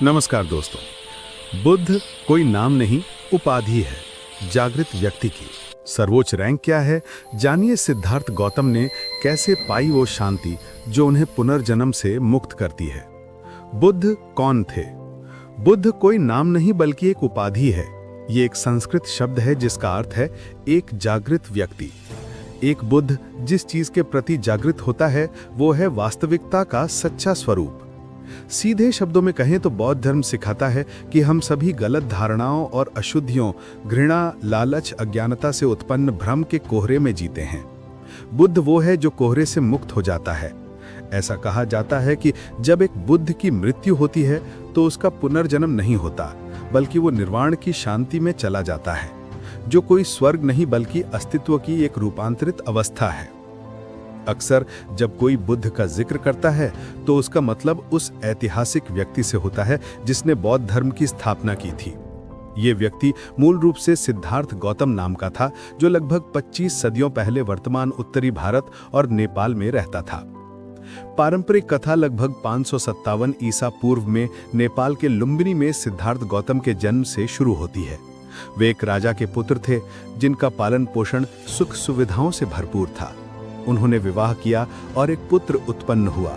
नमस्कार दोस्तों। बुद्ध कोई नाम नहीं, उपाधि है जागृत व्यक्ति की। सर्वोच्च रैंक क्या है, जानिए सिद्धार्थ गौतम ने कैसे पाई वो शांति जो उन्हें पुनर्जन्म से मुक्त करती है। बुद्ध कौन थे? बुद्ध कोई नाम नहीं बल्कि एक उपाधि है। ये एक संस्कृत शब्द है जिसका अर्थ है एक जागृत व्यक्ति। एक बुद्ध जिस चीज के प्रति जागृत होता है वो है वास्तविकता का सच्चा स्वरूप। सीधे शब्दों में कहें तो बौद्ध धर्म सिखाता है कि हम सभी गलत धारणाओं और अशुद्धियों, घृणा, लालच, अज्ञानता से उत्पन्न भ्रम के कोहरे में जीते हैं। बुद्ध वो है जो कोहरे से मुक्त हो जाता है। ऐसा कहा जाता है कि जब एक बुद्ध की मृत्यु होती है तो उसका पुनर्जन्म नहीं होता, बल्कि वो निर्वाण की शांति में चला जाता है, जो कोई स्वर्ग नहीं बल्कि अस्तित्व की एक रूपांतरित अवस्था है। अक्सर जब कोई बुद्ध का जिक्र करता है तो उसका मतलब उस ऐतिहासिक व्यक्ति से होता है जिसने बौद्ध धर्म की स्थापना की थी। ये व्यक्ति मूल रूप से सिद्धार्थ गौतम नाम का था, जो लगभग 25 सदियों पहले वर्तमान उत्तरी भारत और नेपाल में रहता था। पारंपरिक कथा लगभग 557 ईसा पूर्व में नेपाल के लुम्बिनी में सिद्धार्थ गौतम के जन्म से शुरू होती है। वे एक राजा के पुत्र थे जिनका पालन पोषण सुख सुविधाओं से भरपूर था। उन्होंने विवाह किया और एक पुत्र उत्पन्न हुआ।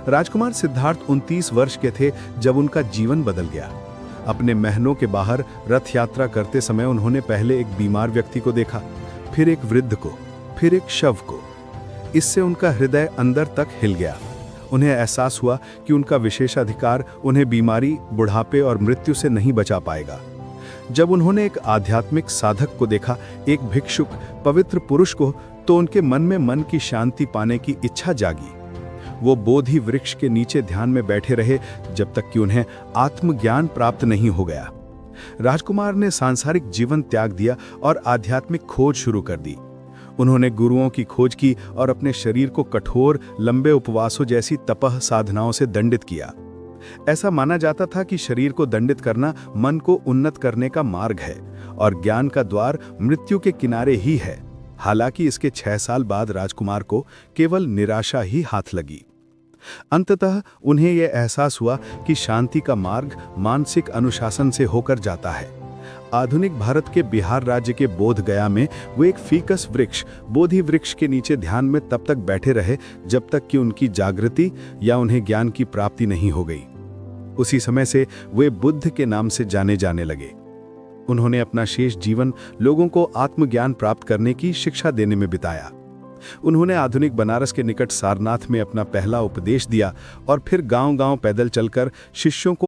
राजकुमार सिद्धार्थ 29 वर्ष के थे जब उनका जीवन बदल गया। अपने महलों के बाहर रथ यात्रा करते समय उन्होंने पहले एक बीमार व्यक्ति को देखा, फिर एक वृद्ध को, फिर एक शव को। इससे उनका हृदय अंदर तक हिल गया। उन्हें एहसास हुआ कि उनका विशेषाधिकार उन्हें बीमारी, बुढ़ापे और मृत्यु से नहीं बचा पाएगा। जब उन्होंने एक आध्यात्मिक साधक को देखा, एक भिक्षुक, पवित्र पुरुष को, तो उनके मन में मन की शांति पाने की इच्छा जागी। वो बोधि वृक्ष के नीचे ध्यान में बैठे रहे जब तक कि उन्हें आत्मज्ञान प्राप्त नहीं हो गया। राजकुमार ने सांसारिक जीवन त्याग दिया और आध्यात्मिक खोज शुरू कर दी। उन्होंने गुरुओं की खोज की और अपने शरीर को कठोर, लंबे उपवासों जैसी तपह साधनाओं से दंडित किया। ऐसा माना जाता था कि शरीर को दंडित करना मन को उन्नत करने का मार्ग है और ज्ञान का द्वार मृत्यु के किनारे ही है। हालांकि इसके 6 साल बाद राजकुमार को केवल निराशा ही हाथ लगी। अंततः उन्हें यह एहसास हुआ कि शांति का मार्ग मानसिक अनुशासन से होकर जाता है। आधुनिक भारत के बिहार राज्य के बोध गया में वे एक फीकस वृक्ष, बोधि वृक्ष के नीचे ध्यान में तब तक बैठे रहे जब तक कि उनकी जागृति या उन्हें ज्ञान की प्राप्ति नहीं हो गई। उसी समय से वे बुद्ध के नाम से जाने जाने लगे। उन्होंने अपना शेष जीवन लोगों को आत्मज्ञान प्राप्त करने की शिक्षा देने में बिताया। उन्होंने आधुनिक बनारस के निकट सारनाथ में अपना पहला उपदेश दिया और फिर गांव-गांव पैदल चलकर शिष्यों को